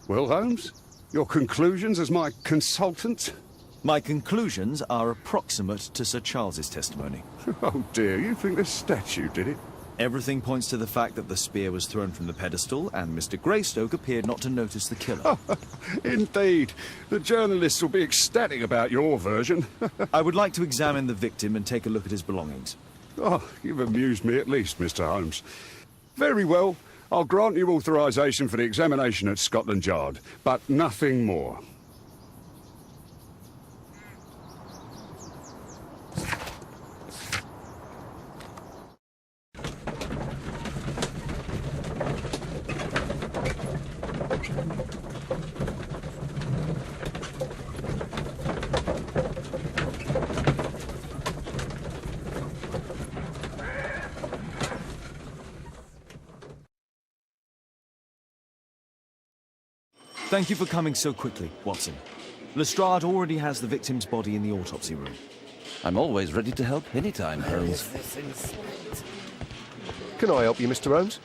Well, Holmes, your conclusions as my consultant? My conclusions are approximate to Sir Charles's testimony. Oh dear, you think the statue did it? Everything points to the fact that the spear was thrown from the pedestal, and Mr. Greystoke appeared not to notice the killer. Indeed. The journalists will be ecstatic about your version. I would like to examine the victim and take a look at his belongings. Oh, you've amused me at least, Mr. Holmes. Very well. I'll grant you authorization for the examination at Scotland Yard, but nothing more. Thank you for coming so quickly, Watson. Lestrade already has the victim's body in the autopsy room. I'm always ready to help anytime, Holmes. Can I help you, Mr. Holmes?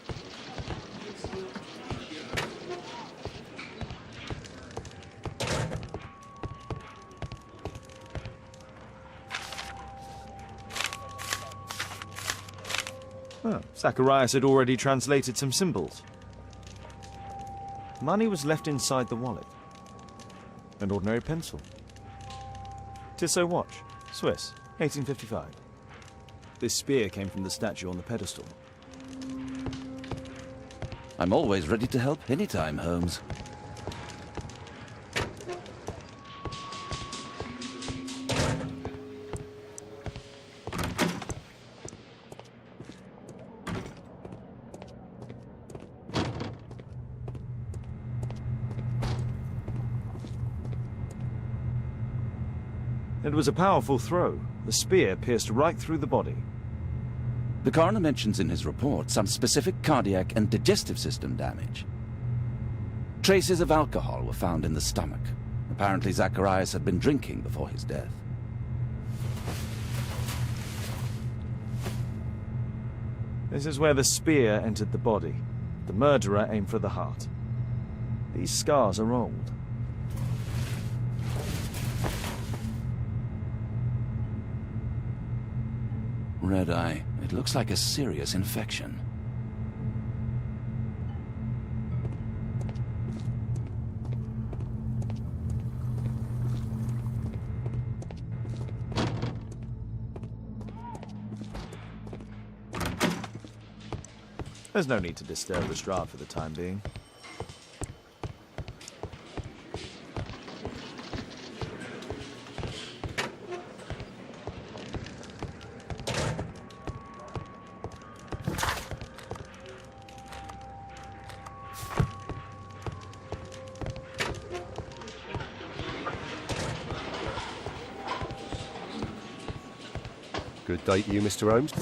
Oh, Zacharias had already translated some symbols. Money was left inside the wallet. An ordinary pencil. Tissot watch, Swiss, 1855. This spear came from the statue on the pedestal. I'm always ready to help anytime, Holmes. It was a powerful throw. The spear pierced right through the body. The coroner mentions in his report some specific cardiac and digestive system damage. Traces of alcohol were found in the stomach. Apparently Zacharias had been drinking before his death. This is where the spear entered the body. The murderer aimed for the heart. These scars are old. Red eye. It looks like a serious infection. There's no need to disturb Lestrade for the time being. Good day to you, Mr. Holmes.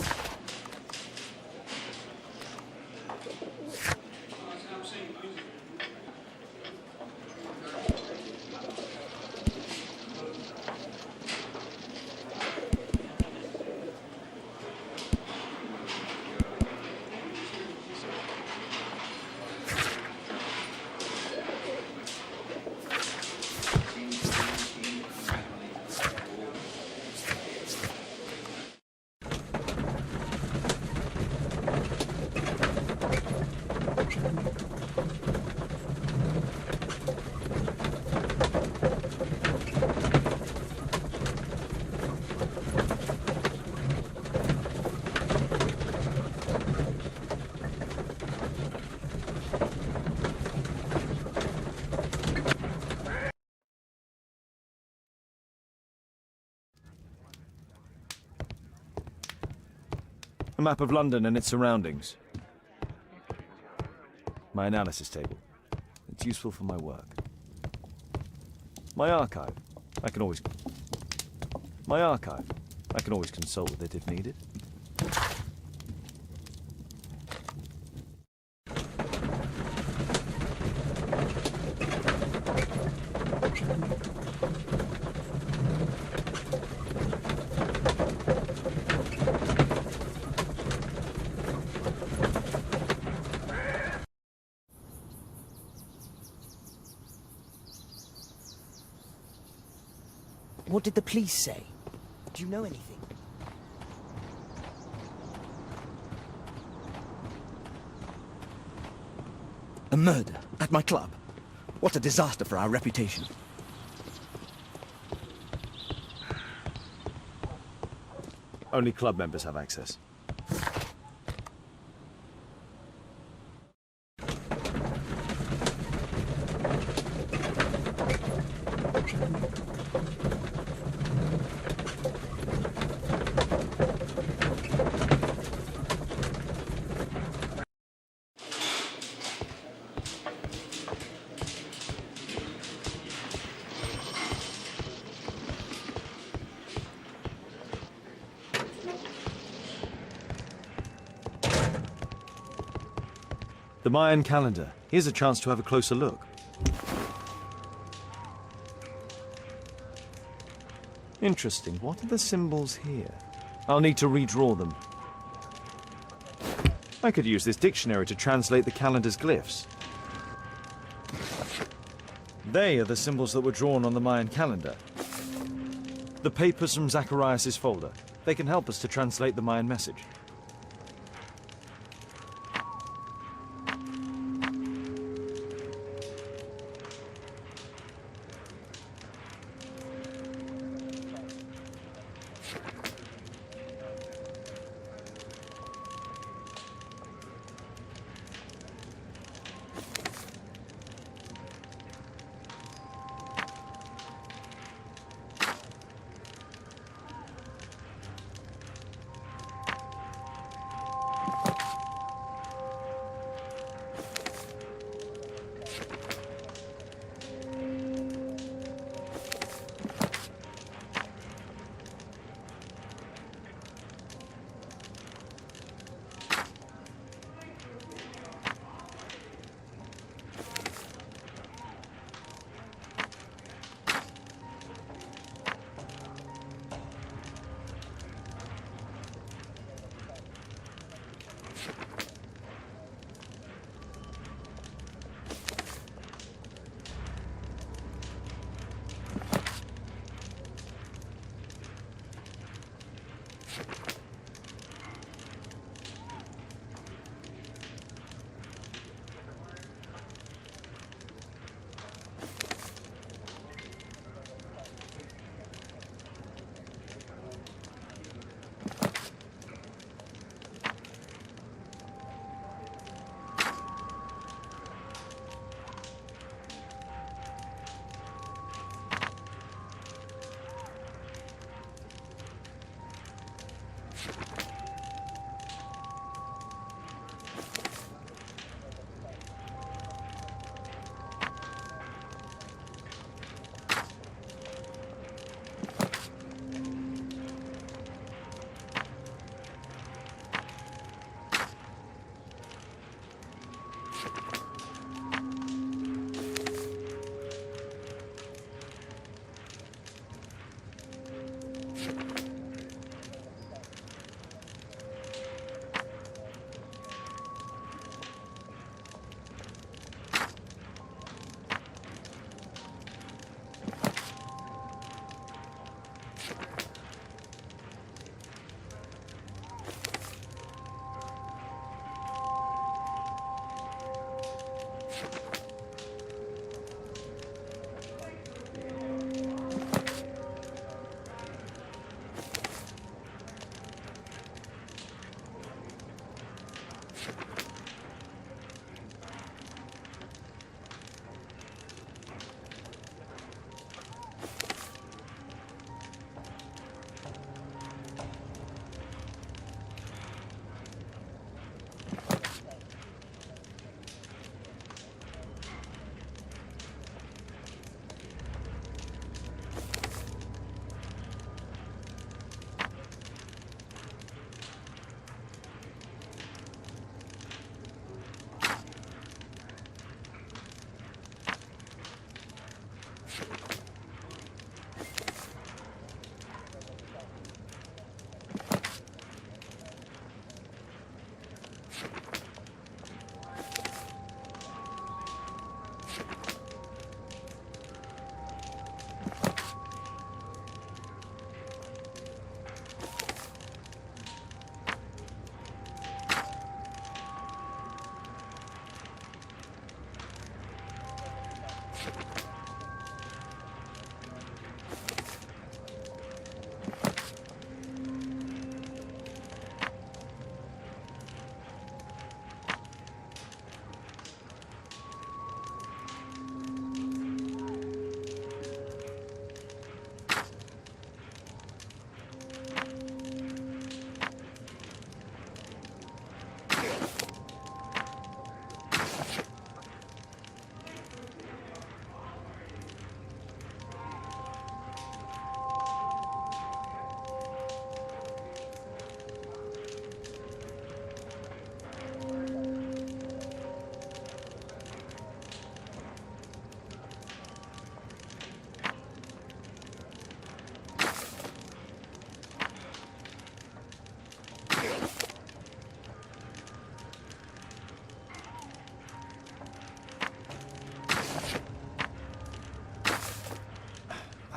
A map of London and its surroundings. My analysis table. It's useful for my work. My archive. I can always consult with it if needed. What did the police say? Do you know anything? A murder at my club. What a disaster for our reputation. Only club members have access. The Mayan calendar. Here's a chance to have a closer look. Interesting. What are the symbols here? I'll need to redraw them. I could use this dictionary to translate the calendar's glyphs. They are the symbols that were drawn on the Mayan calendar. The papers from Zacharias' folder. They can help us to translate the Mayan message.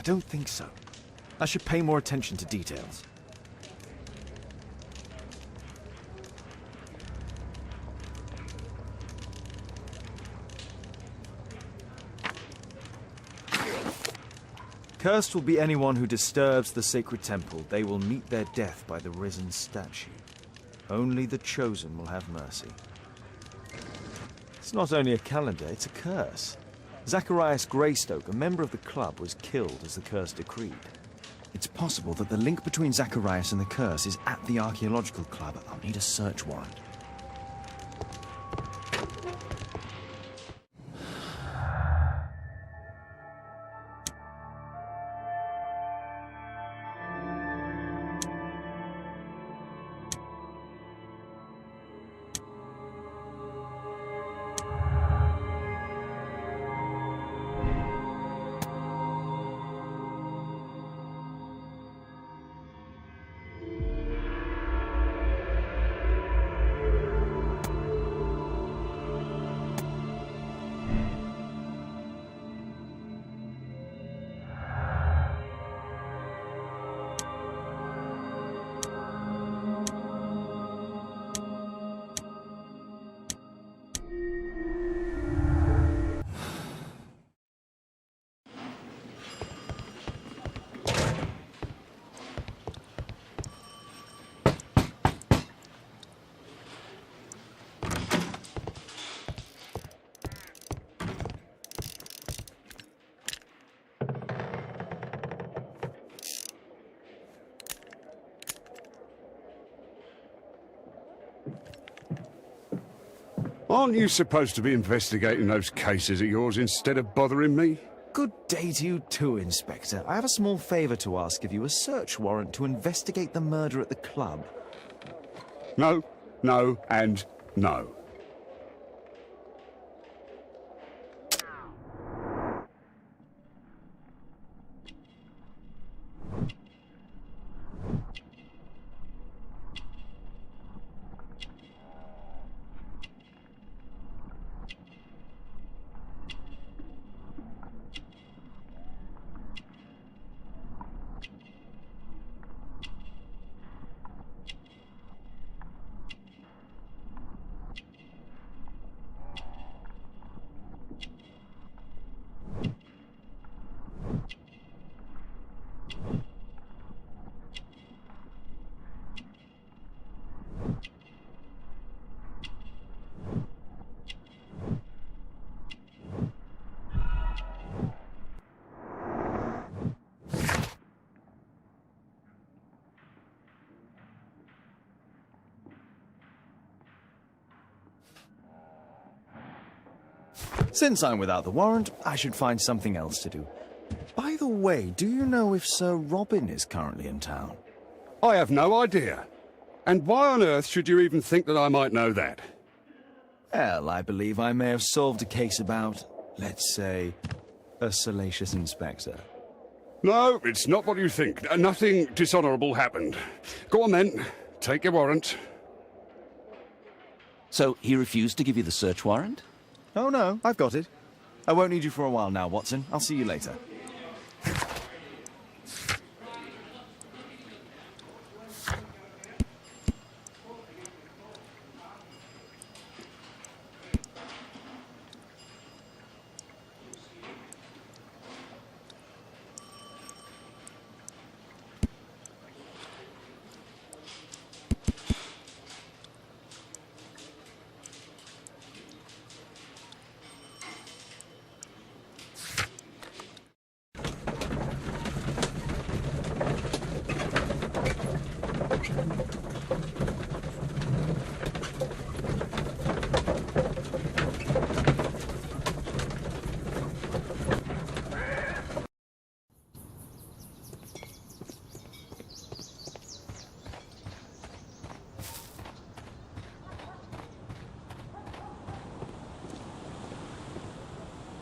I don't think so. I should pay more attention to details. Cursed will be anyone who disturbs the sacred temple. They will meet their death by the risen statue. Only the chosen will have mercy. It's not only a calendar, it's a curse. Zacharias Greystoke, a member of the club, was killed as the curse decreed. It's possible that the link between Zacharias and the curse is at the archaeological club. I'll need a search warrant. Aren't you supposed to be investigating those cases of yours instead of bothering me? Good day to you too, Inspector. I have a small favor to ask of you, a search warrant to investigate the murder at the club. No, no, and no. Since I'm without the warrant, I should find something else to do. By the way, do you know if Sir Robin is currently in town? I have no idea. And why on earth should you even think that I might know that? Well, I believe I may have solved a case about, let's say, a salacious inspector. No, it's not what you think. Nothing dishonourable happened. Go on then, take your warrant. So he refused to give you the search warrant? Oh no, I've got it. I won't need you for a while now, Watson. I'll see you later.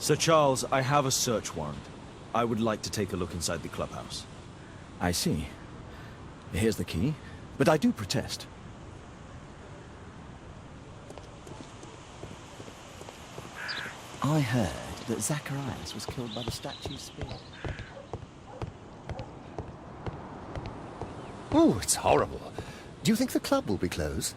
Sir Charles, I have a search warrant. I would like to take a look inside the clubhouse. I see. Here's the key, but I do protest. I heard that Zacharias was killed by the statue's spear. Oh, it's horrible. Do you think the club will be closed?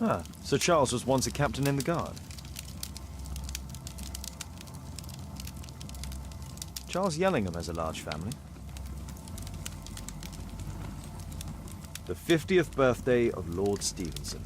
Ah, Sir Charles was once a captain in the guard. Charles Yellingham has a large family. The 50th birthday of Lord Stevenson.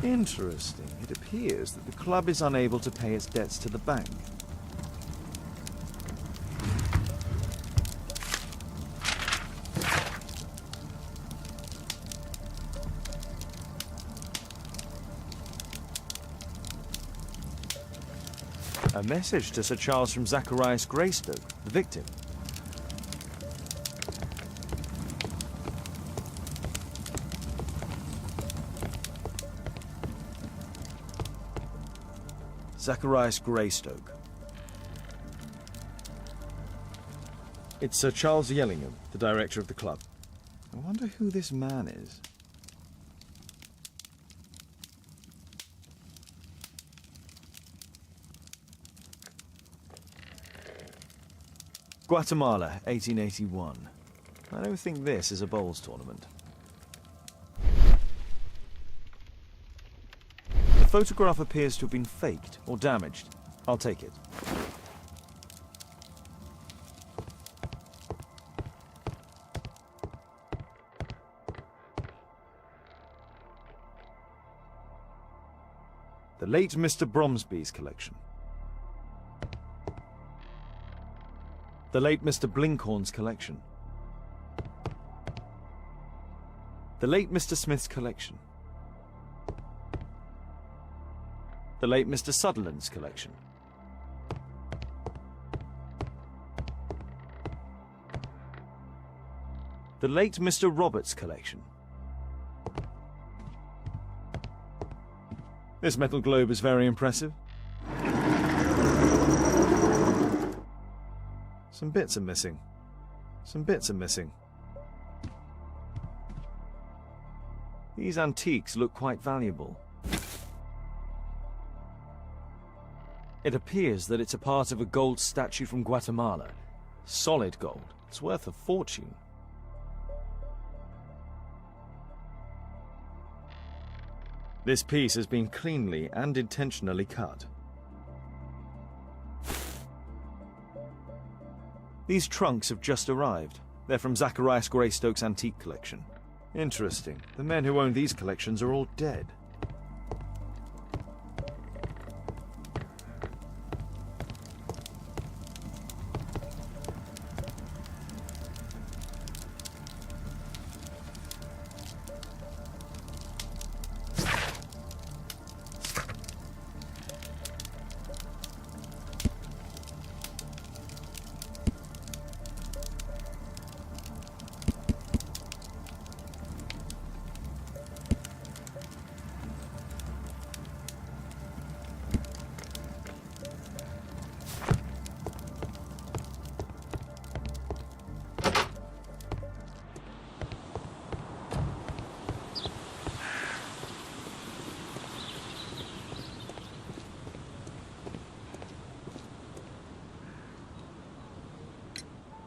Interesting. It appears that the club is unable to pay its debts to the bank. A message to Sir Charles from Zacharias Greystoke, the victim. Zacharias Greystoke. It's Sir Charles Yellingham, the director of the club. I wonder who this man is. Guatemala, 1881. I don't think this is a bowls tournament. The photograph appears to have been faked or damaged. I'll take it. The late Mr. Bromsby's collection. The late Mr. Blinkhorn's collection. The late Mr. Smith's collection. The late Mr. Sutherland's collection. The late Mr. Roberts' collection. This metal globe is very impressive. Some bits are missing. Some bits are missing. These antiques look quite valuable. It appears that it's a part of a gold statue from Guatemala. Solid gold. It's worth a fortune. This piece has been cleanly and intentionally cut. These trunks have just arrived. They're from Zacharias Greystoke's antique collection. Interesting. The men who own these collections are all dead.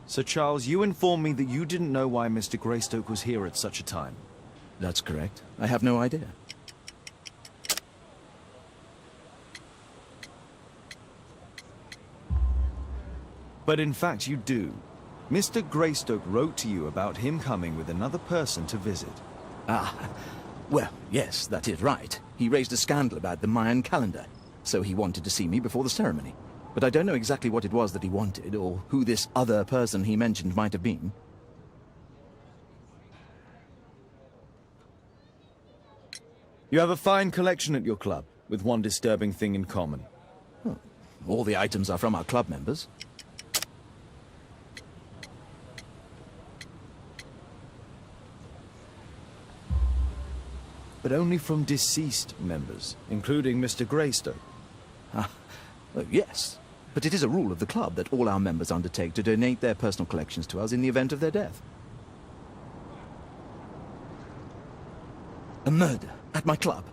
Sir Charles, you informed me that you didn't know why Mr. Greystoke was here at such a time. That's correct. I have no idea. But in fact you do. Mr. Greystoke wrote to you about him coming with another person to visit. Ah, well, yes, that is right. He raised a scandal about the Mayan calendar, so he wanted to see me before the ceremony. But I don't know exactly what it was that he wanted, or who this other person he mentioned might have been. You have a fine collection at your club, with one disturbing thing in common. All the items are from our club members. But only from deceased members, including Mr. Greystoke. Yes, but it is a rule of the club that all our members undertake to donate their personal collections to us in the event of their death. A murder at my club.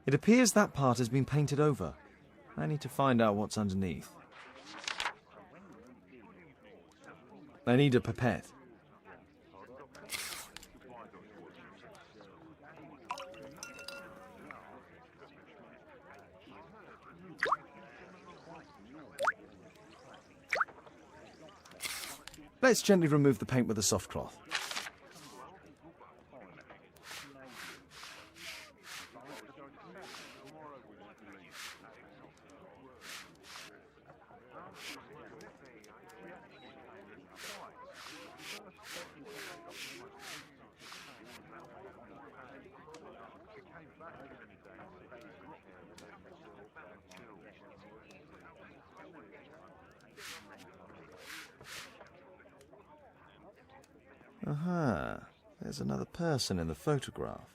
It appears that part has been painted over. I need to find out what's underneath. I need a pipette. Let's gently remove the paint with a soft cloth. Aha, there's another person in the photograph.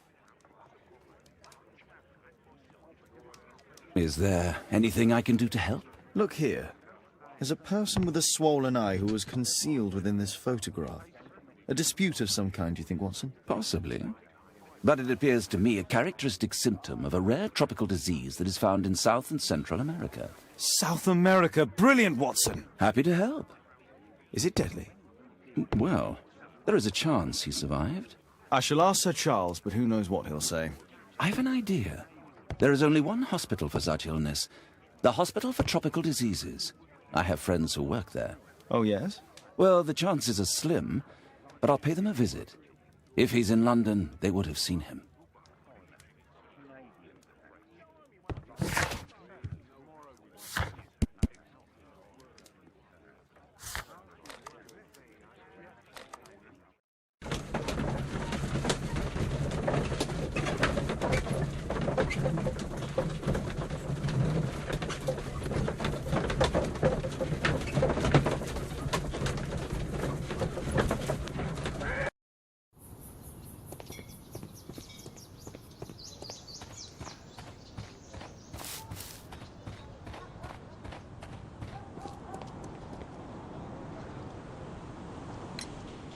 Is there anything I can do to help? Look here. There's a person with a swollen eye who was concealed within this photograph. A dispute of some kind, do you think, Watson? Possibly. But it appears to me a characteristic symptom of a rare tropical disease that is found in South and Central America. South America! Brilliant, Watson! Happy to help. Is it deadly? Well, there is a chance he survived. I shall ask Sir Charles, but who knows what he'll say. I have an idea. There is only one hospital for such illness. The Hospital for Tropical Diseases. I have friends who work there. Oh, yes? Well, the chances are slim, but I'll pay them a visit. If he's in London, they would have seen him.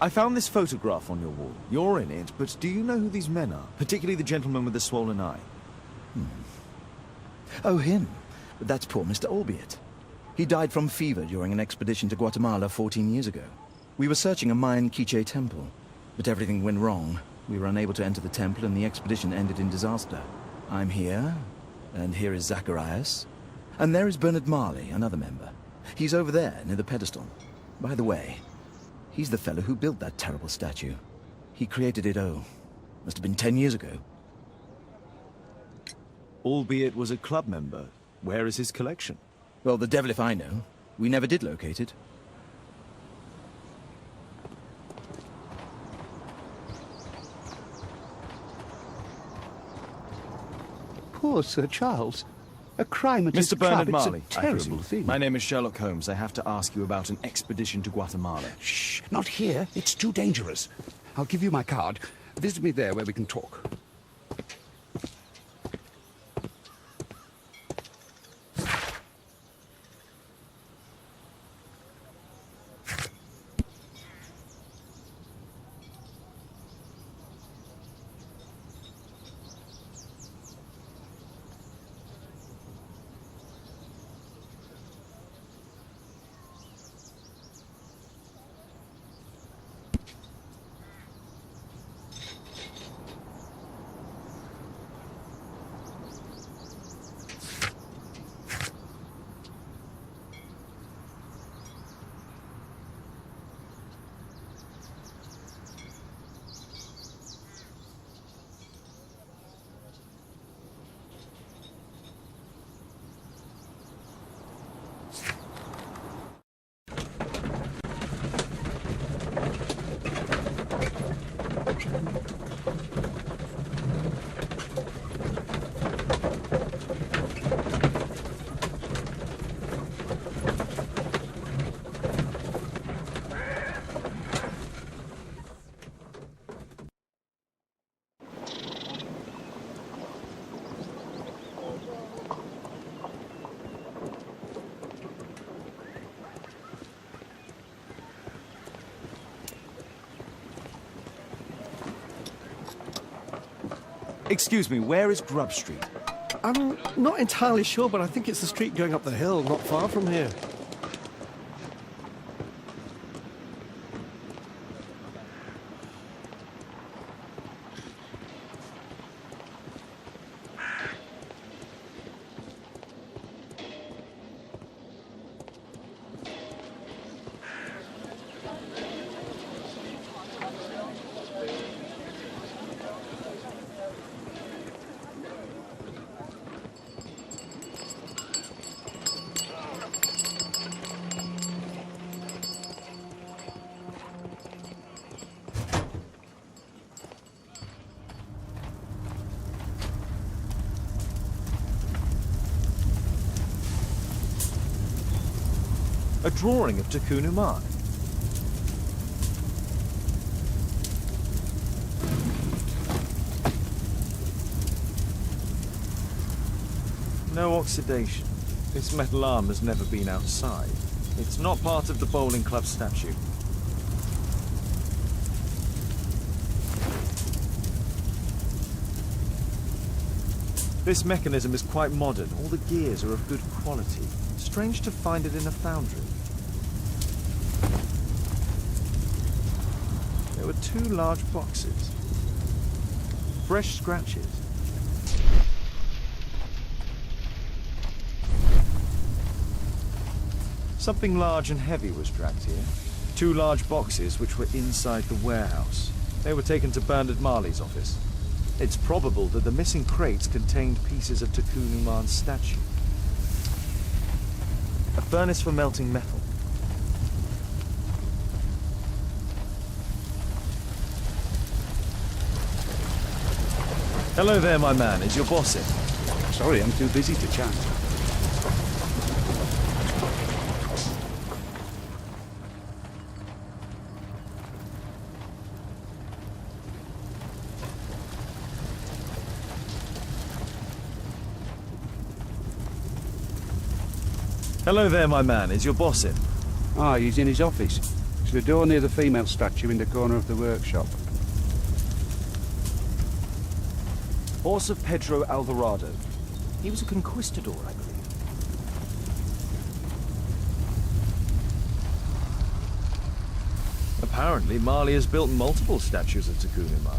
I found this photograph on your wall. You're in it, but do you know who these men are? Particularly the gentleman with the swollen eye. Oh, him. That's poor Mr. Albeit. He died from fever during an expedition to Guatemala 14 years ago. We were searching a Mayan Quiche temple, but everything went wrong. We were unable to enter the temple and the expedition ended in disaster. I'm here, and here is Zacharias. And there is Bernard Marley, another member. He's over there, near the pedestal. By the way, he's the fellow who built that terrible statue. He created it, must have been 10 years ago. Albeit was a club member. Where is his collection? Well, the devil if I know. We never did locate it. Poor Sir Charles. A crime at its Mr. Bernard club, Marley, it's a I terrible presume. thing. My name is Sherlock Holmes. I have to ask you about an expedition to Guatemala. Shh, not here. It's too dangerous. I'll give you my card. Visit me there where we can talk. Excuse me, where is Grub Street? I'm not entirely sure, but I think it's the street going up the hill, not far from here. A drawing of Takunu Mark. No oxidation. This metal arm has never been outside. It's not part of the bowling club statue. This mechanism is quite modern. All the gears are of good quality. Strange to find it in a foundry. There were 2 large boxes. Fresh scratches. Something large and heavy was dragged here. 2 large boxes which were inside the warehouse. They were taken to Bernard Marley's office. It's probable that the missing crates contained pieces of Takunu Mar's statue. A furnace for melting metal. Hello there, my man. Is your boss in? Sorry, I'm too busy to chat. Hello there, my man. Is your boss in? Ah, he's in his office. It's the door near the female statue in the corner of the workshop. Horse of Pedro Alvarado. He was a conquistador, I believe. Apparently, Marley has built multiple statues of Takunu Mar.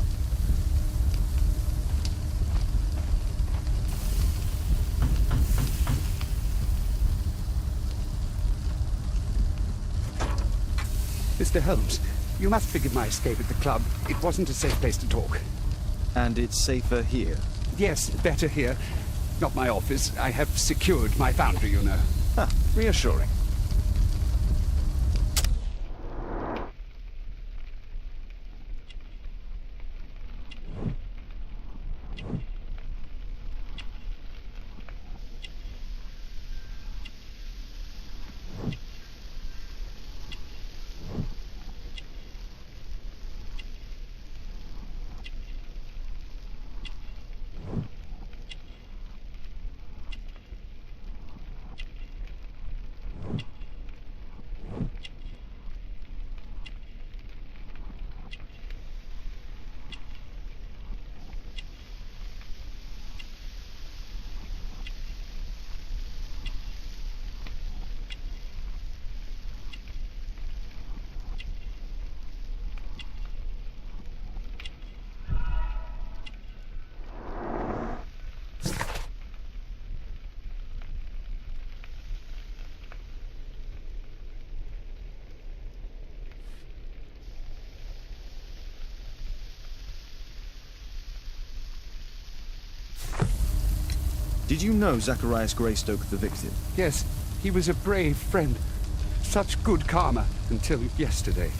Mr. Holmes, you must forgive my escape at the club. It wasn't a safe place to talk. And it's safer here. Yes, better here. Not my office. I have secured my foundry, you know. Huh, reassuring. Did you know Zacharias Greystoke, the victim? Yes, he was a brave friend. Such good karma until yesterday.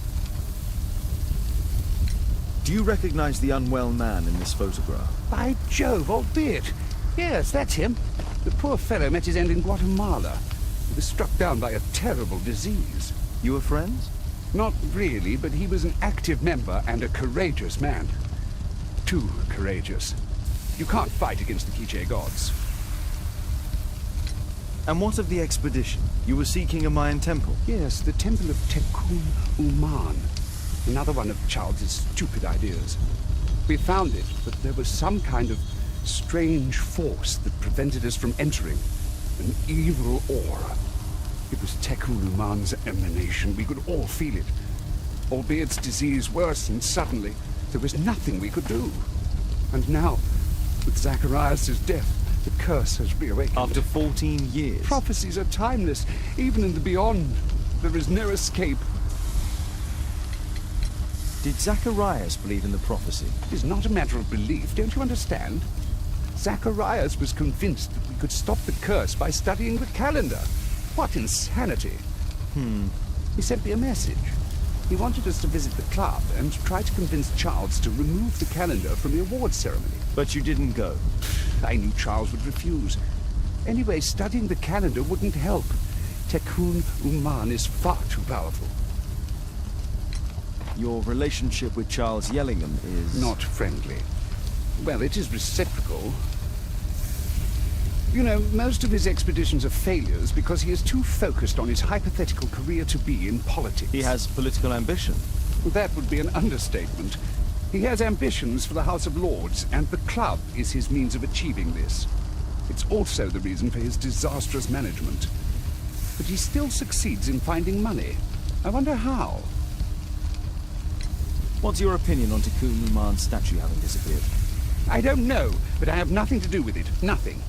Do you recognize the unwell man in this photograph? By Jove, albeit. Yes, that's him. The poor fellow met his end in Guatemala. He was struck down by a terrible disease. You were friends? Not really, but he was an active member and a courageous man. Too courageous. You can't fight against the Quiche gods. And what of the expedition? You were seeking a Mayan temple? Yes, the temple of Tekun Uman. Another one of Charles's stupid ideas. We found it, but there was some kind of strange force that prevented us from entering. An evil aura. It was Tekun Uman's emanation. We could all feel it. Albeit its disease worsened suddenly, there was nothing we could do. And now, with Zacharias' death, the curse has reawakened. After 14 years? Prophecies are timeless. Even in the beyond, there is no escape. Did Zacharias believe in the prophecy? It is not a matter of belief, don't you understand? Zacharias was convinced that we could stop the curse by studying the calendar. What insanity! He sent me a message. He wanted us to visit the club and try to convince Charles to remove the calendar from the awards ceremony. But you didn't go? I knew Charles would refuse. Anyway, studying the calendar wouldn't help. Tekun Uman is far too powerful. Your relationship with Charles Yellingham is... Not friendly. Well, it is reciprocal. You know, most of his expeditions are failures because he is too focused on his hypothetical career to be in politics. He has political ambition. That would be an understatement. He has ambitions for the House of Lords, and the club is his means of achieving this. It's also the reason for his disastrous management. But he still succeeds in finding money. I wonder how. What's your opinion on Tekun Uman's statue having disappeared? I don't know, but I have nothing to do with it. Nothing.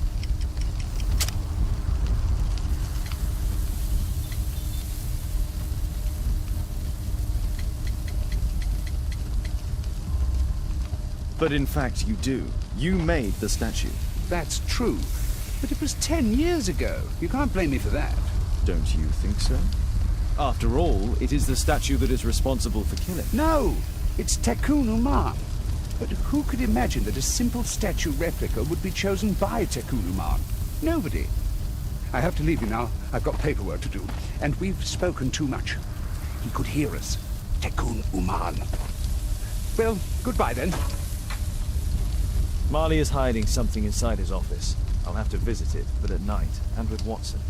But in fact you do. You made the statue. That's true. But it was 10 years ago. You can't blame me for that. Don't you think so? After all, it is the statue that is responsible for killing. No! It's Tekun Uman. But who could imagine that a simple statue replica would be chosen by Tekun Uman? Nobody. I have to leave you now. I've got paperwork to do. And we've spoken too much. He could hear us. Tekun Uman. Well, goodbye then. Marley is hiding something inside his office. I'll have to visit it, but at night, and with Watson.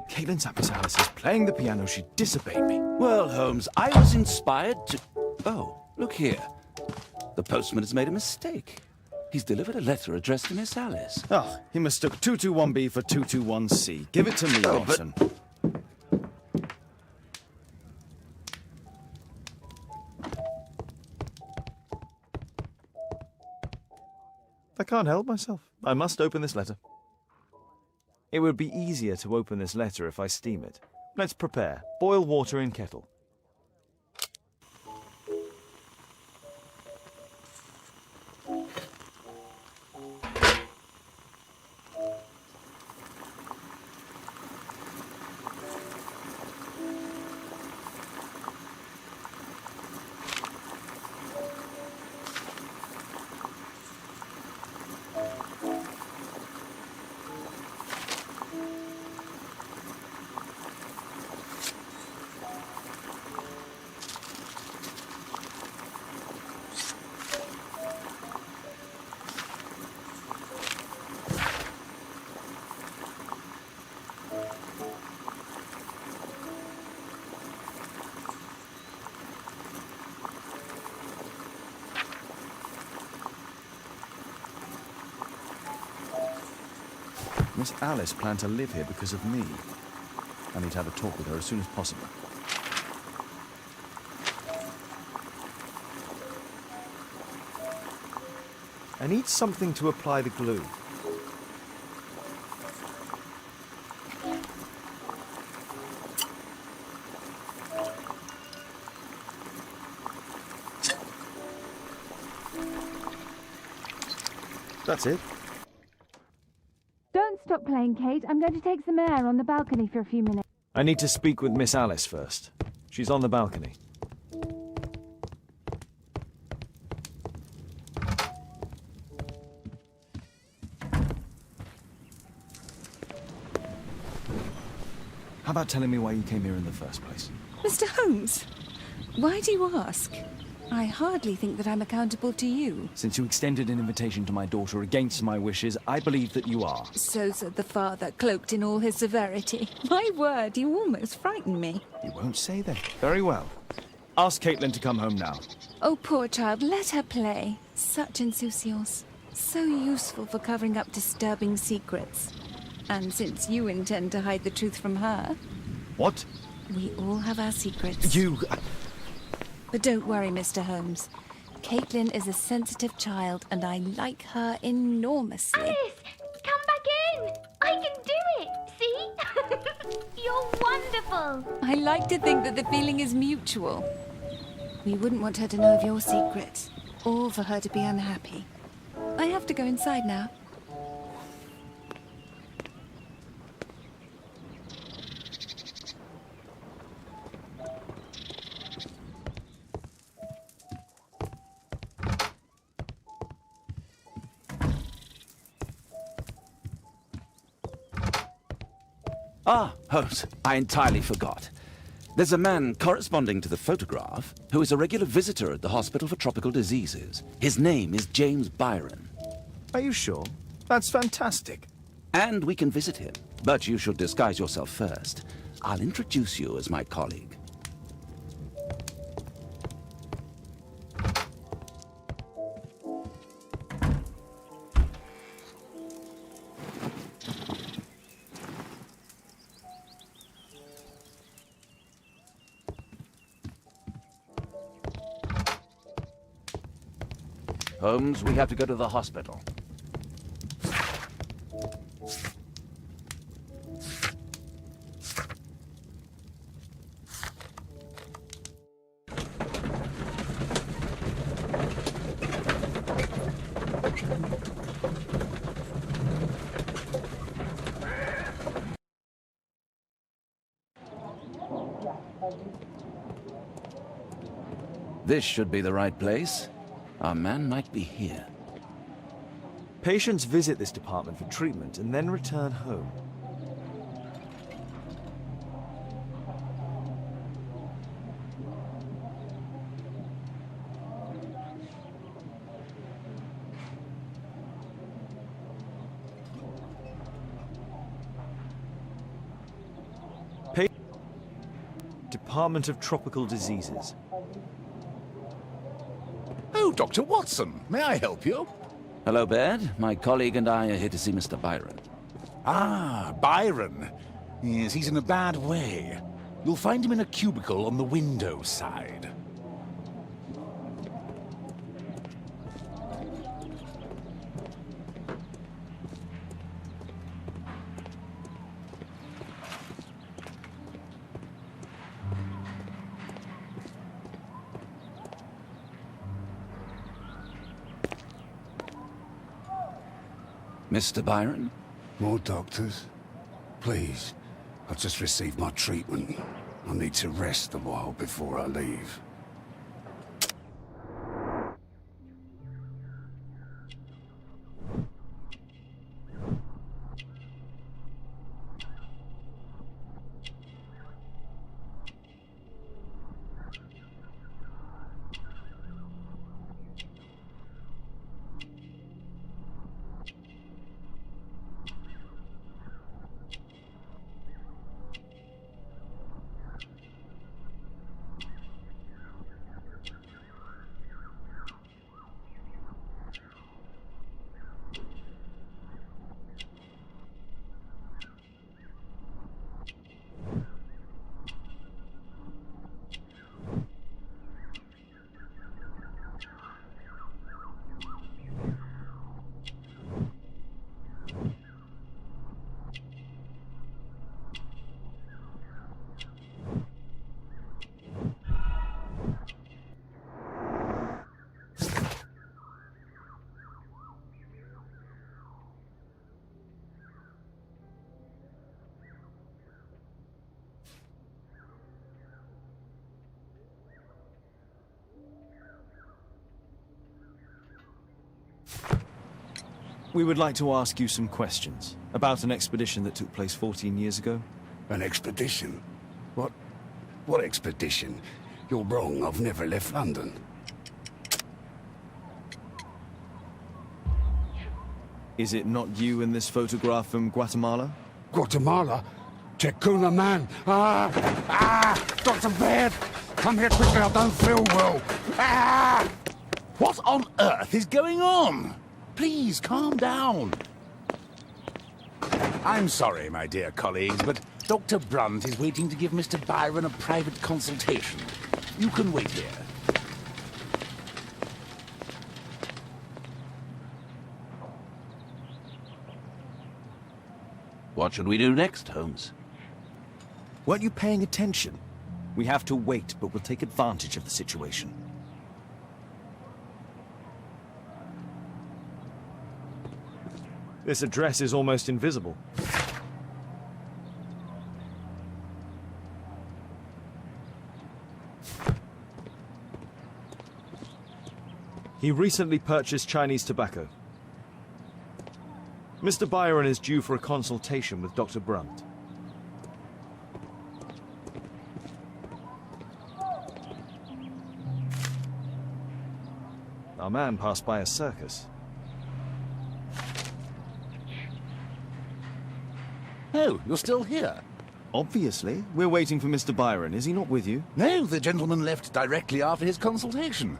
Caitlin's at Miss Alice's playing the piano. She disobeyed me. Well, Holmes, I was inspired to... Oh, look here. The postman has made a mistake. He's delivered a letter addressed to Miss Alice. Oh, he mistook 221B for 221C. Give it to me, Oh, but- Watson. I can't help myself. I must open this letter. It would be easier to open this letter if I steam it. Let's prepare. Boil water in kettle. Miss Alice planned to live here because of me. I need to have a talk with her as soon as possible. I need something to apply the glue. That's it. Don't stop playing, Kate. I'm going to take some air on the balcony for a few minutes. I need to speak with Miss Alice first. She's on the balcony. How about telling me why you came here in the first place? Mr. Holmes, why do you ask? I hardly think that I'm accountable to you. Since you extended an invitation to my daughter against my wishes, I believe that you are. So said the father, cloaked in all his severity. My word, you almost frightened me. You won't say that. Very well. Ask Caitlin to come home now. Oh, poor child, let her play. Such insouciance. So useful for covering up disturbing secrets. And since you intend to hide the truth from her... What? We all have our secrets. You... But don't worry, Mr. Holmes. Caitlin is a sensitive child, and I like her enormously. Alice, come back in. I can do it. See? You're wonderful. I like to think that the feeling is mutual. We wouldn't want her to know of your secret, or for her to be unhappy. I have to go inside now. Ah, Holmes, I entirely forgot. There's a man corresponding to the photograph who is a regular visitor at the Hospital for Tropical Diseases. His name is James Byron. Are you sure? That's fantastic. And we can visit him, but you should disguise yourself first. I'll introduce you as my colleague. Holmes, we have to go to the hospital. This should be the right place. Our man might be here. Patients visit this department for treatment and then return home. Department of Tropical Diseases. Oh, Dr. Watson, may I help you? Hello, Baird. My colleague and I are here to see Mr. Byron. Ah, Byron. Yes, he's in a bad way. You'll find him in a cubicle on the window side. Mr. Byron? More doctors? Please. I've just received my treatment. I need to rest a while before I leave. We would like to ask you some questions about an expedition that took place 14 years ago. An expedition? What expedition? You're wrong, I've never left London. Is it not you in this photograph from Guatemala? Guatemala? Tecuna man! Dr. Baird! Come here quickly, I don't feel well! What on earth is going on? Please, calm down. I'm sorry, my dear colleagues, but Dr. Brunt is waiting to give Mr. Byron a private consultation. You can wait here. What should we do next, Holmes? Weren't you paying attention? We have to wait, but we'll take advantage of the situation. This address is almost invisible. He recently purchased Chinese tobacco. Mr. Byron is due for a consultation with Dr. Brunt. Our man passed by a circus. Oh, you're still here? Obviously. We're waiting for Mr. Byron. Is he not with you? No, the gentleman left directly after his consultation.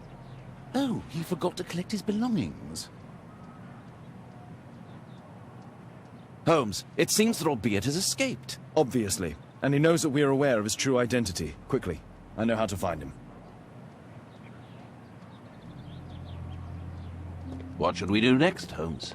Oh, he forgot to collect his belongings. Holmes, it seems that Albeit has escaped. Obviously. And he knows that we are aware of his true identity. Quickly. I know how to find him. What should we do next, Holmes?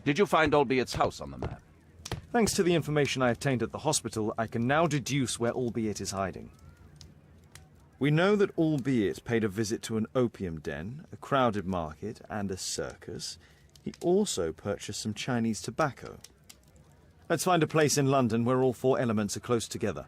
Did you find Albiet's house on the map? Thanks to the information I obtained at the hospital, I can now deduce where Albiet is hiding. We know that Albiet paid a visit to an opium den, a crowded market, and a circus. He also purchased some Chinese tobacco. Let's find a place in London where all four elements are close together.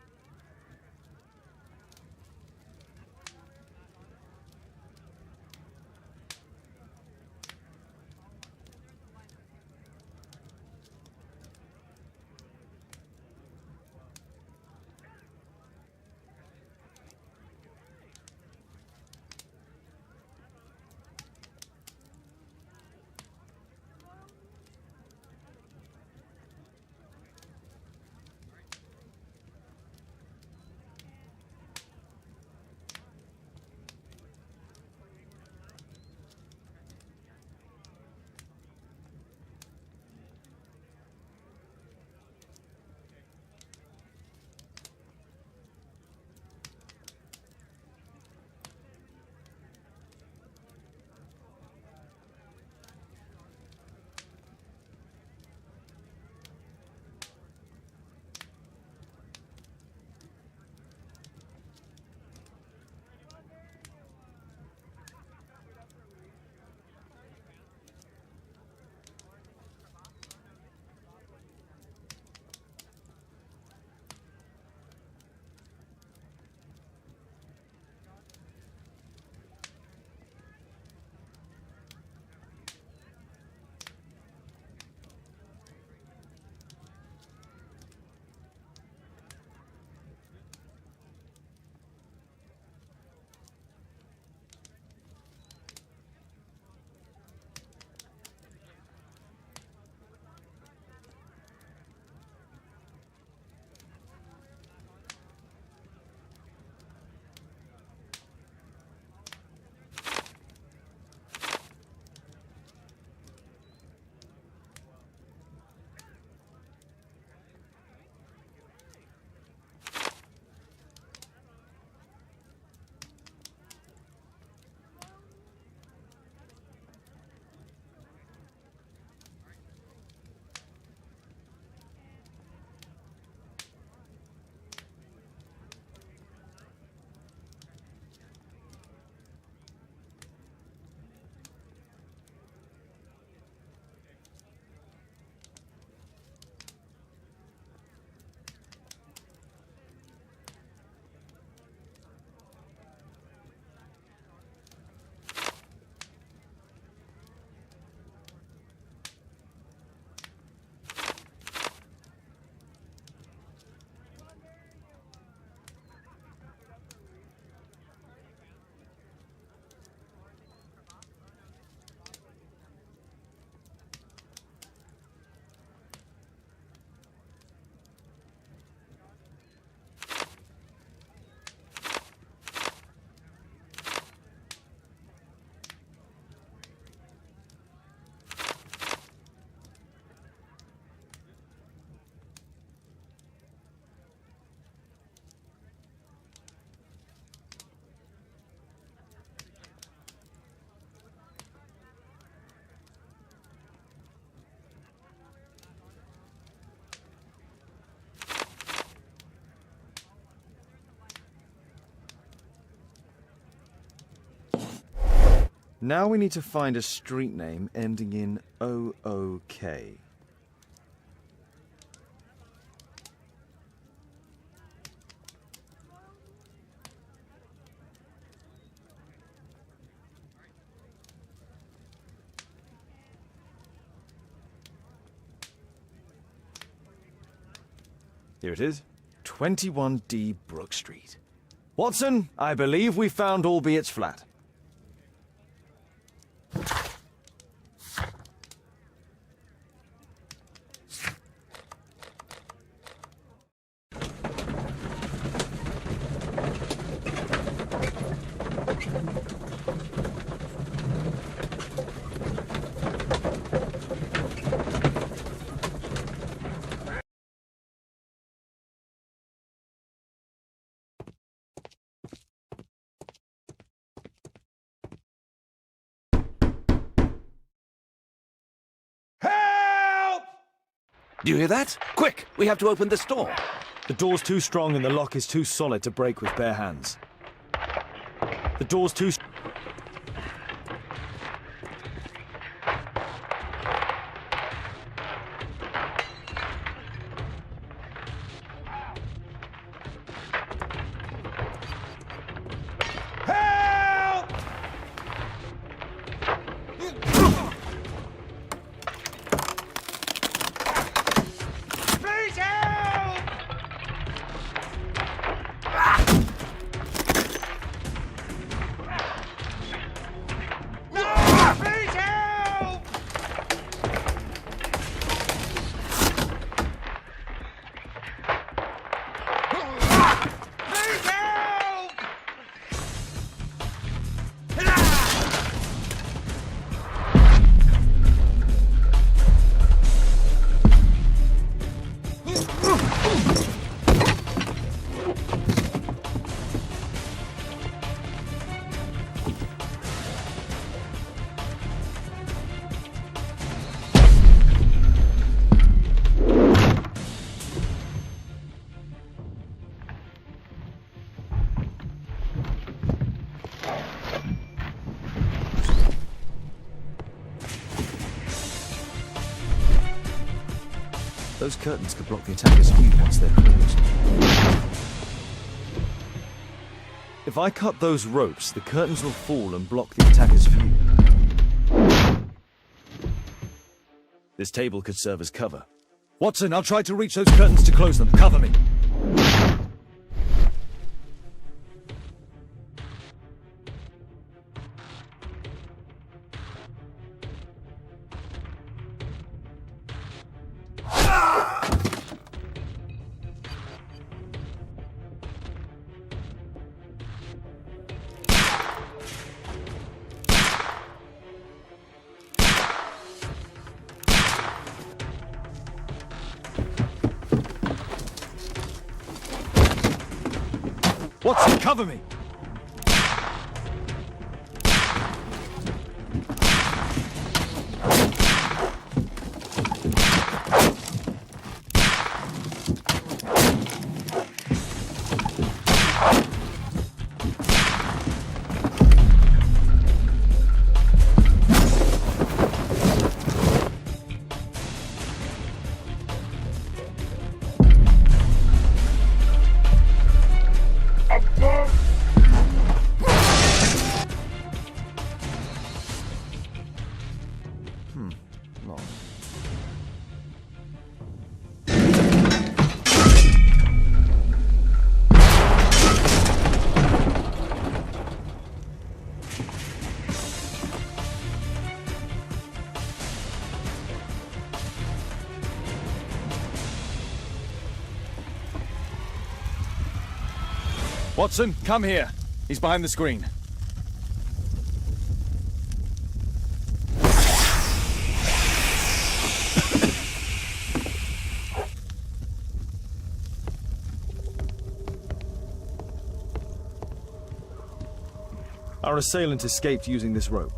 Now we need to find a street name ending in OOK. Here it is. 21D Brook Street. Watson, I believe we found Albiet's flat. Do you hear that? Quick! We have to open this door. The door's too strong and the lock is too solid to break with bare hands. The door's too... Those curtains could block the attacker's view once they're closed. If I cut those ropes, the curtains will fall and block the attacker's view. This table could serve as cover. Watson, I'll try to reach those curtains to close them. Cover me. Watson, cover me! Watson, come here. He's behind the screen. Our assailant escaped using this rope.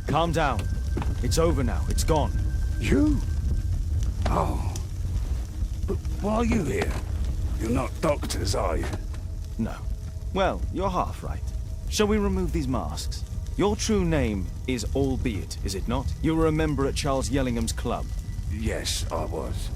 Calm down. It's over now. It's gone. You? Oh. But why are you here? You're not doctors, are you? No. Well, you're half right. Shall we remove these masks? Your true name is Albeit, is it not? You were a member at Charles Yellingham's club. Yes, I was.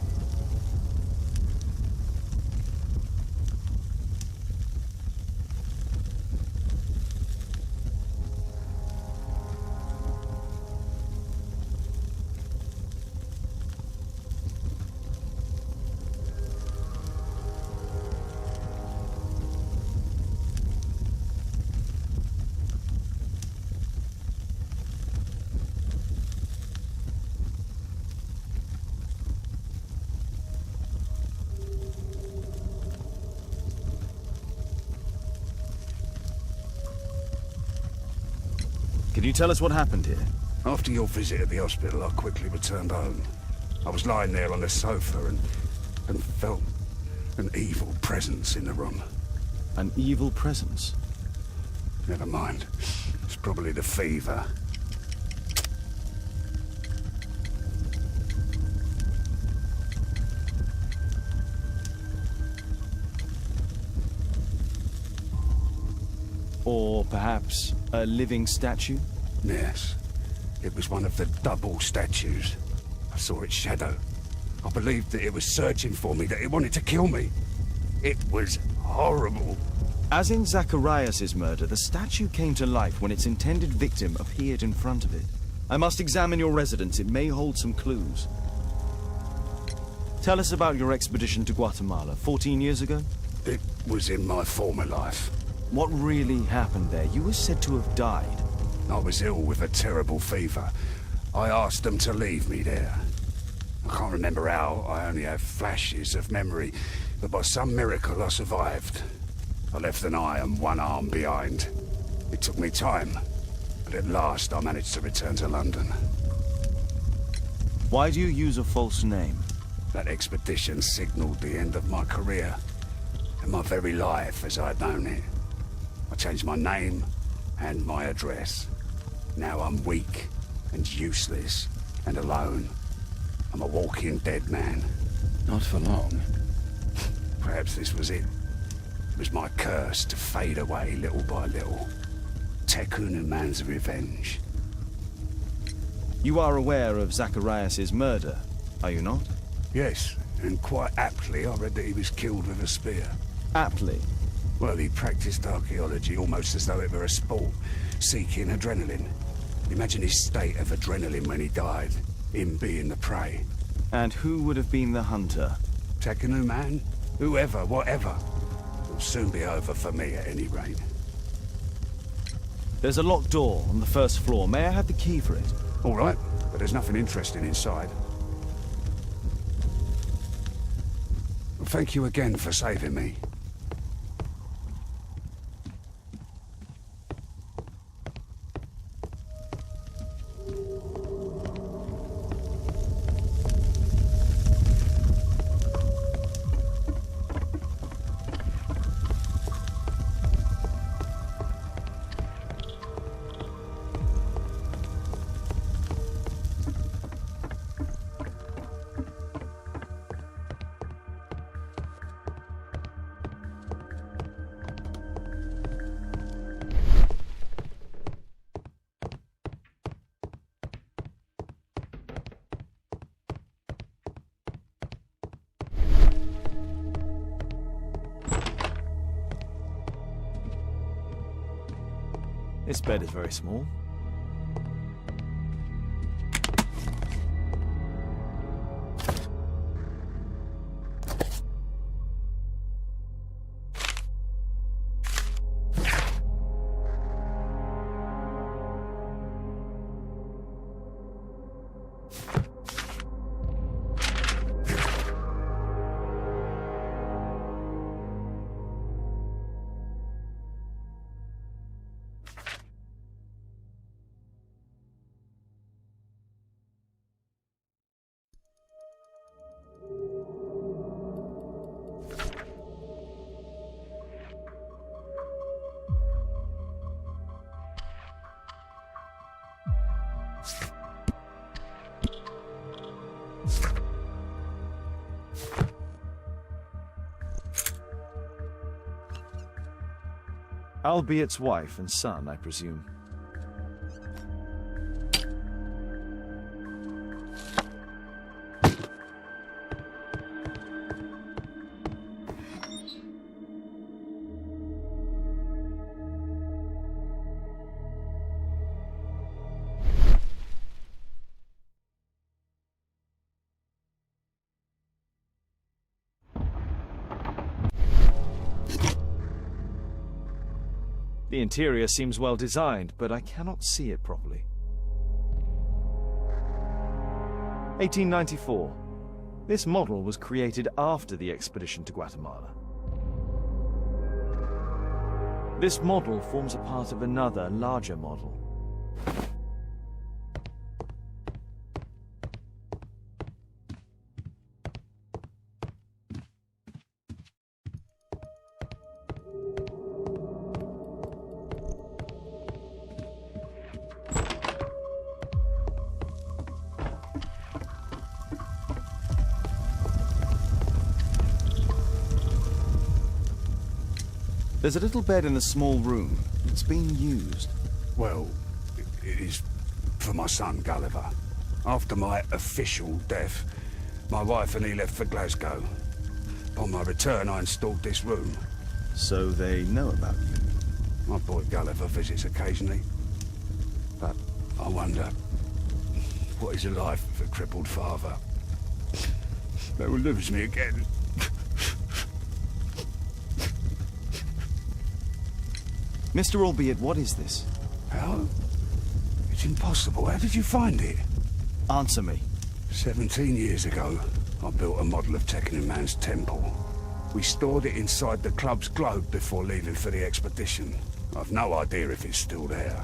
Can you tell us what happened here? After your visit at the hospital, I quickly returned home. I was lying there on the sofa and felt an evil presence in the room. An evil presence? Never mind. It's probably the fever. Or perhaps a living statue? Yes. It was one of the double statues. I saw its shadow. I believed that it was searching for me, that it wanted to kill me. It was horrible. As in Zacharias' murder, the statue came to life when its intended victim appeared in front of it. I must examine your residence. It may hold some clues. Tell us about your expedition to Guatemala 14 years ago? It was in my former life. What really happened there? You were said to have died. I was ill with a terrible fever. I asked them to leave me there. I can't remember how. I only have flashes of memory. But by some miracle, I survived. I left an eye and one arm behind. It took me time, but at last I managed to return to London. Why do you use a false name? That expedition signaled the end of my career, and my very life as I'd known it. I changed my name and my address. Now I'm weak and useless and alone. I'm a walking dead man. Not for long. Perhaps this was it. It was my curse to fade away little by little. Tekunu man's revenge. You are aware of Zacharias' murder, are you not? Yes, and quite aptly I read that he was killed with a spear. Aptly? Well, he practiced archaeology almost as though it were a sport, seeking adrenaline. Imagine his state of adrenaline when he died, him being the prey. And who would have been the hunter? Tekunu man? Whoever, whatever. It'll soon be over for me at any rate. There's a locked door on the first floor. May I have the key for it? All right, but there's nothing interesting inside. Well, thank you again for saving me. This bed is very small. Albiet's wife and son, I presume. The interior seems well designed, but I cannot see it properly. 1894. This model was created after the expedition to Guatemala. This model forms a part of another, larger model. There's a little bed in a small room. It's being used. Well, it is for my son, Gulliver. After my official death, my wife and he left for Glasgow. Upon my return, I installed this room. So they know about you? My boy Gulliver visits occasionally. But I wonder, what is a life of a crippled father? They will lose me again. Mr. Albeit, what is this? How? It's impossible. How did you find it? Answer me. 17 years ago, I built a model of Tekkanen Man's temple. We stored it inside the club's globe before leaving for the expedition. I've no idea if it's still there.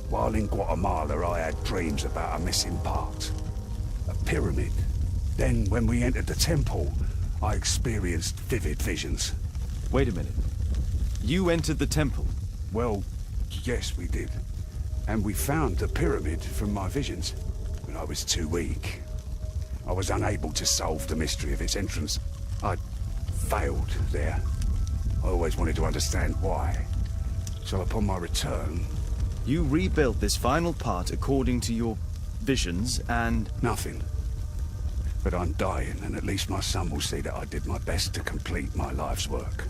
While in Guatemala, I had dreams about a missing part. A pyramid. Then, when we entered the temple, I experienced vivid visions. Wait a minute. You entered the temple? Well, yes, we did. And we found the pyramid from my visions. But I was too weak. I was unable to solve the mystery of its entrance. I failed there. I always wanted to understand why. So upon my return... You rebuilt this final part according to your visions, and... Nothing. But I'm dying, and at least my son will see that I did my best to complete my life's work.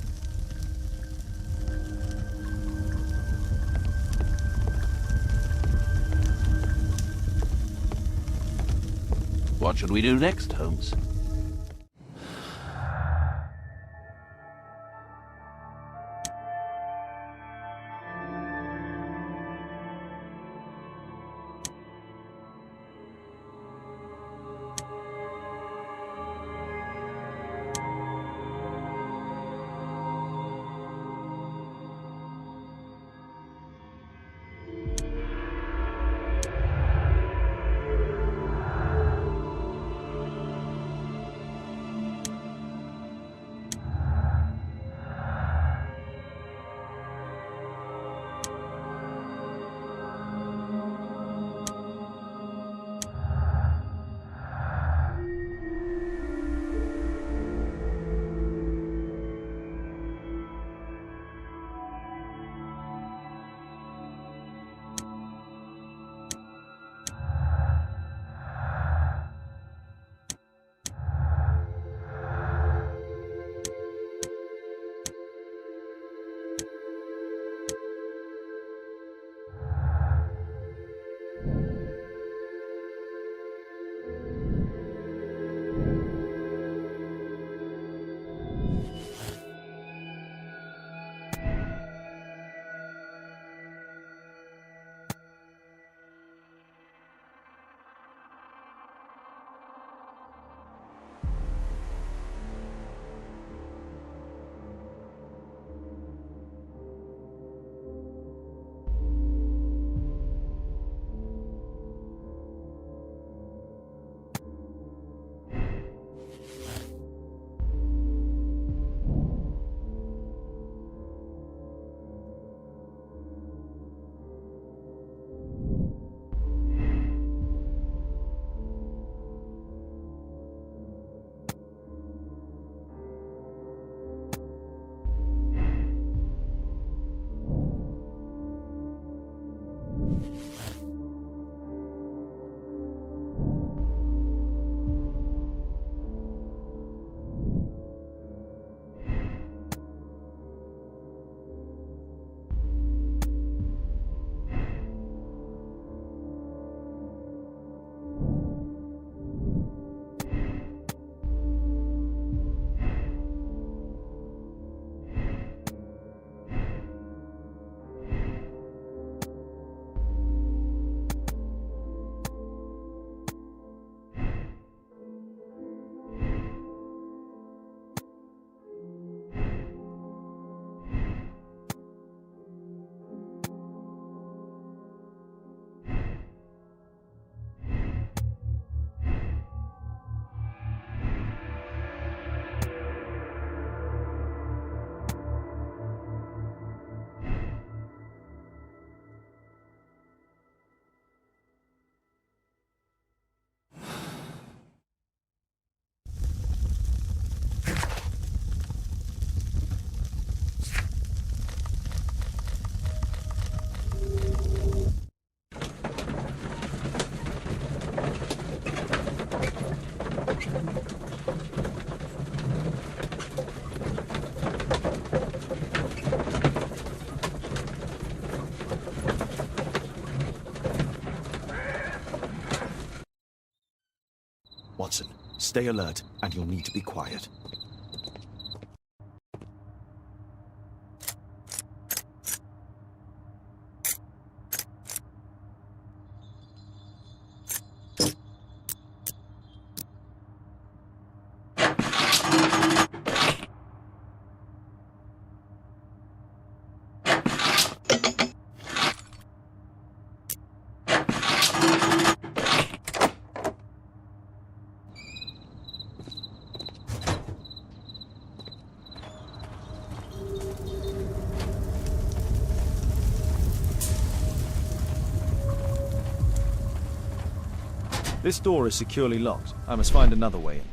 What should we do next, Holmes? Watson, stay alert, and you'll need to be quiet. This door is securely locked. I must find another way in.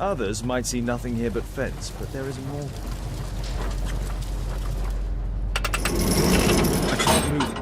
Others might see nothing here but fence, but there is more. I can't move.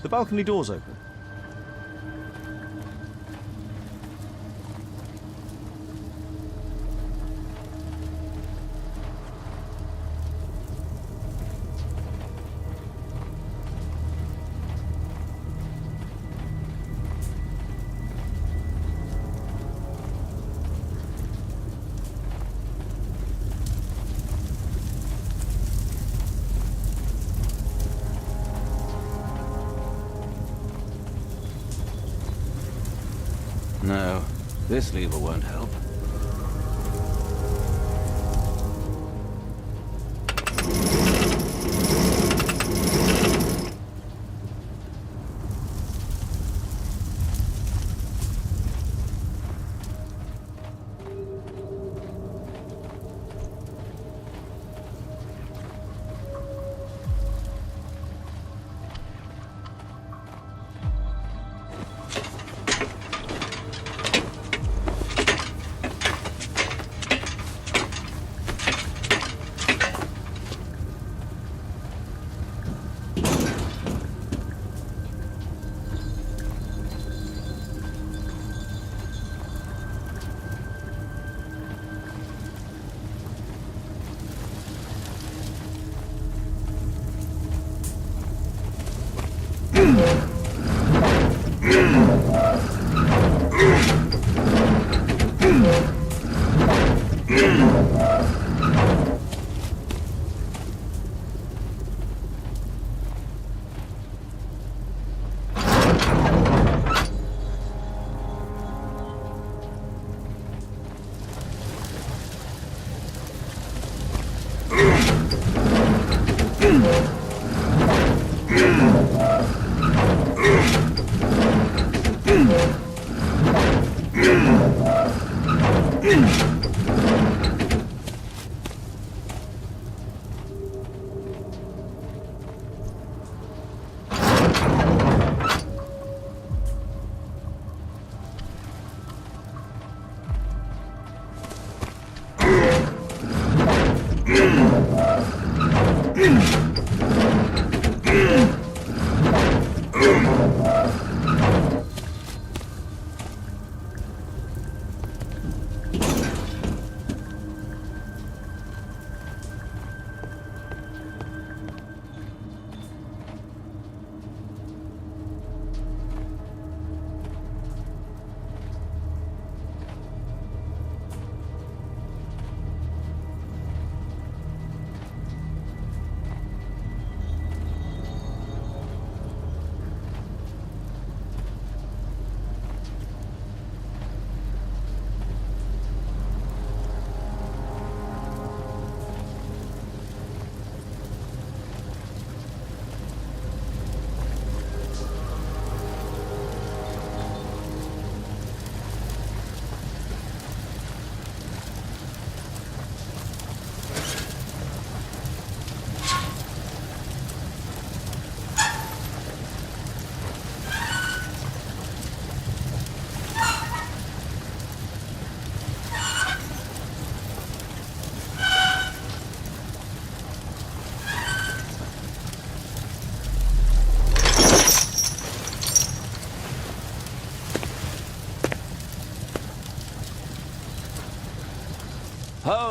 The balcony door's open. No, this lever won't help.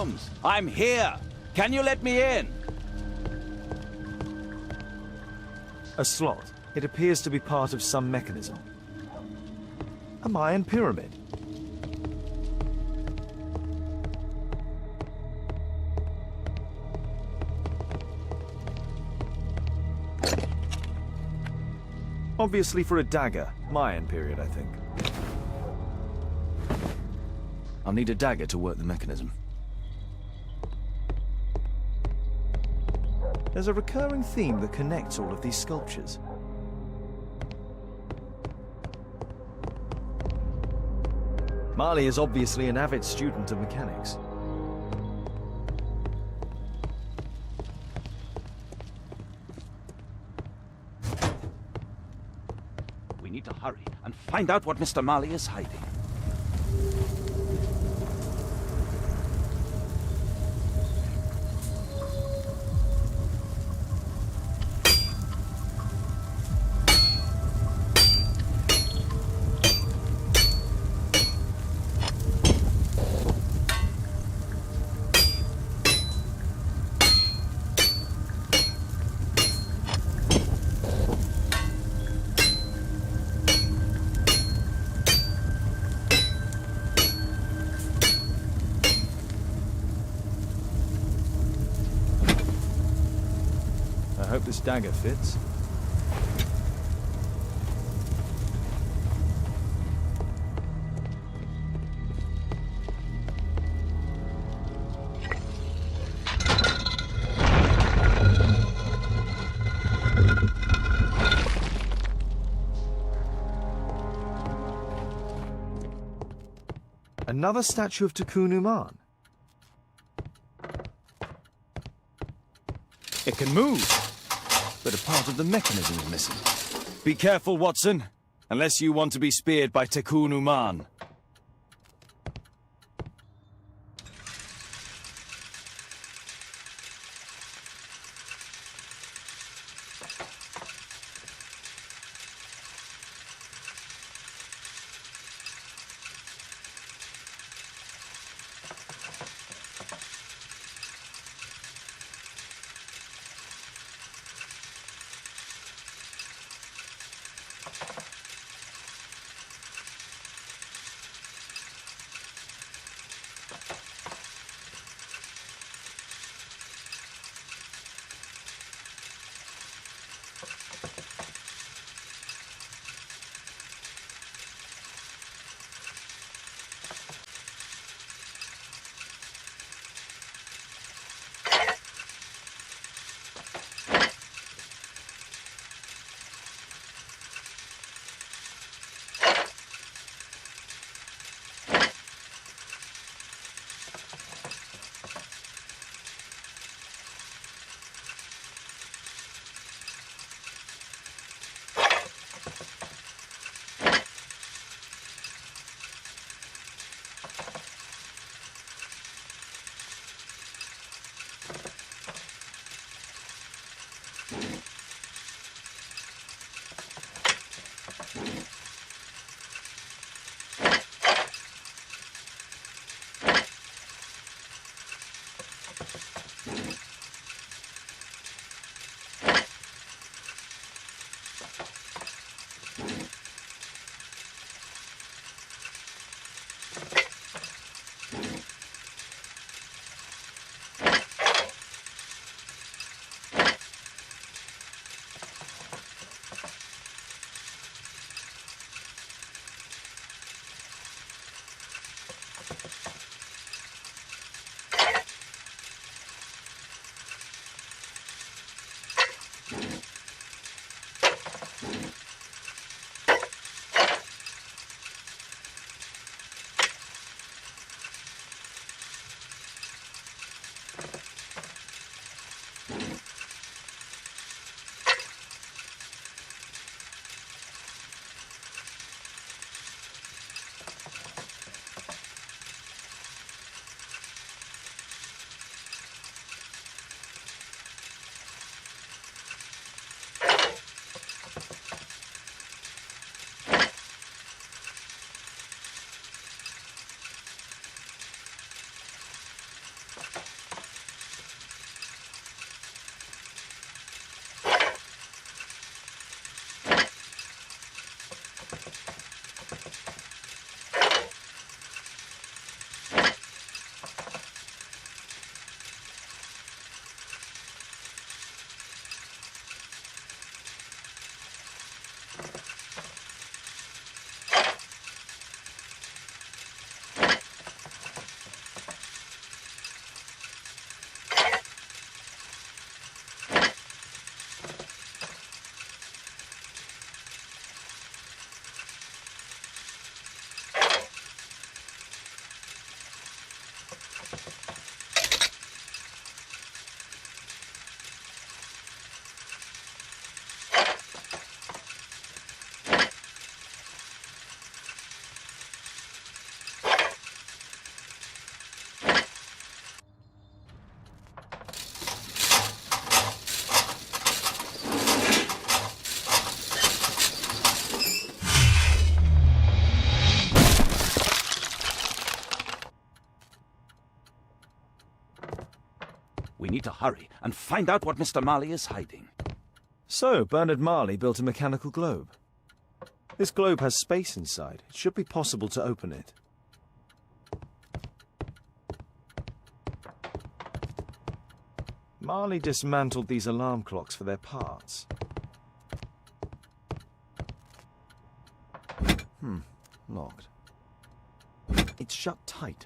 Holmes. I'm here. Can you let me in? A slot. It appears to be part of some mechanism. A Mayan pyramid. Obviously for a dagger. Mayan period, I think. I'll need a dagger to work the mechanism. There's a recurring theme that connects all of these sculptures. Marley is obviously an avid student of mechanics. We need to hurry and find out what Mr. Marley is hiding. I hope this dagger fits. Another statue of Tikkun Uman. It can move, but a part of the mechanism is missing. Be careful, Watson, unless you want to be speared by Tikkun Uman. to hurry and find out what Mr. Marley is hiding. So, Bernard Marley built a mechanical globe. This globe has space inside. It should be possible to open it. Marley dismantled these alarm clocks for their parts. Locked. It's shut tight.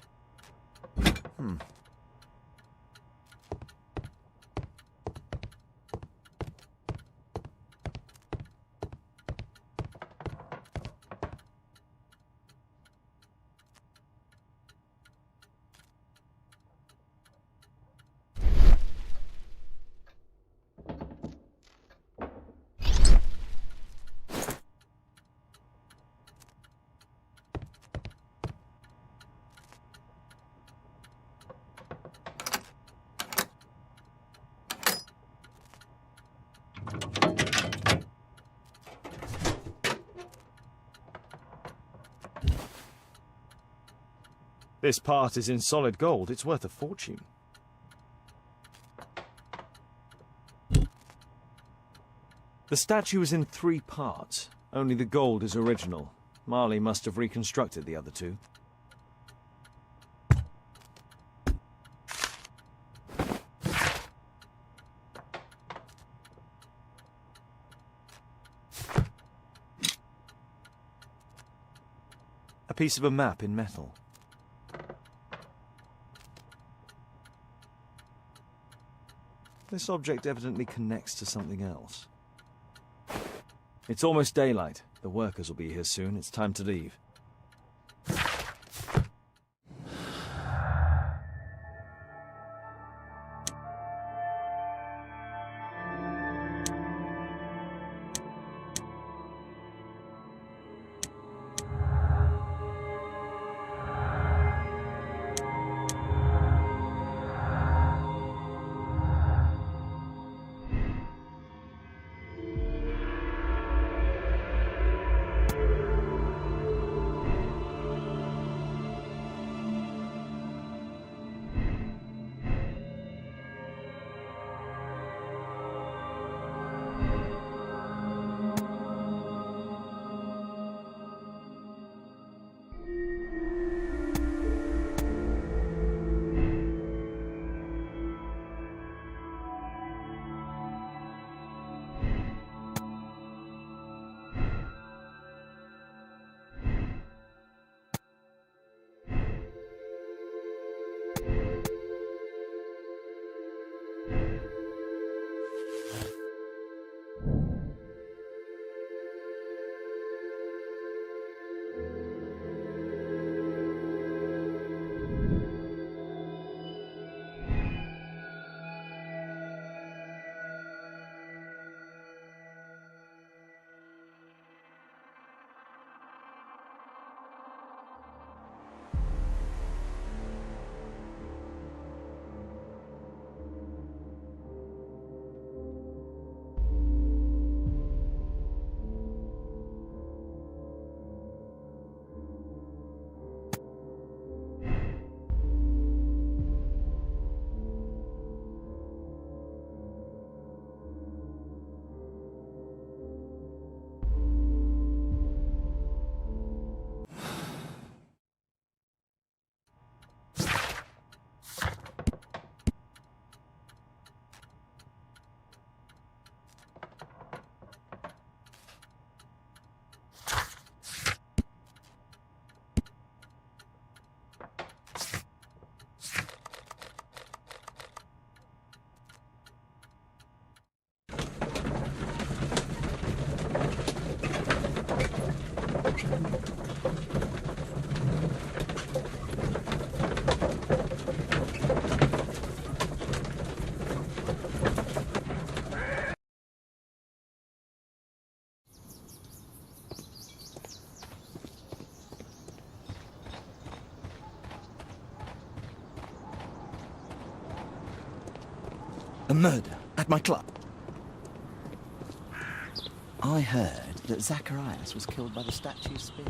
This part is in solid gold. It's worth a fortune. The statue is in 3 parts. Only the gold is original. Marley must have reconstructed the other 2. A piece of a map in metal. This object evidently connects to something else. It's almost daylight. The workers will be here soon. It's time to leave. A murder at my club. I heard that Zacharias was killed by the statue's spear.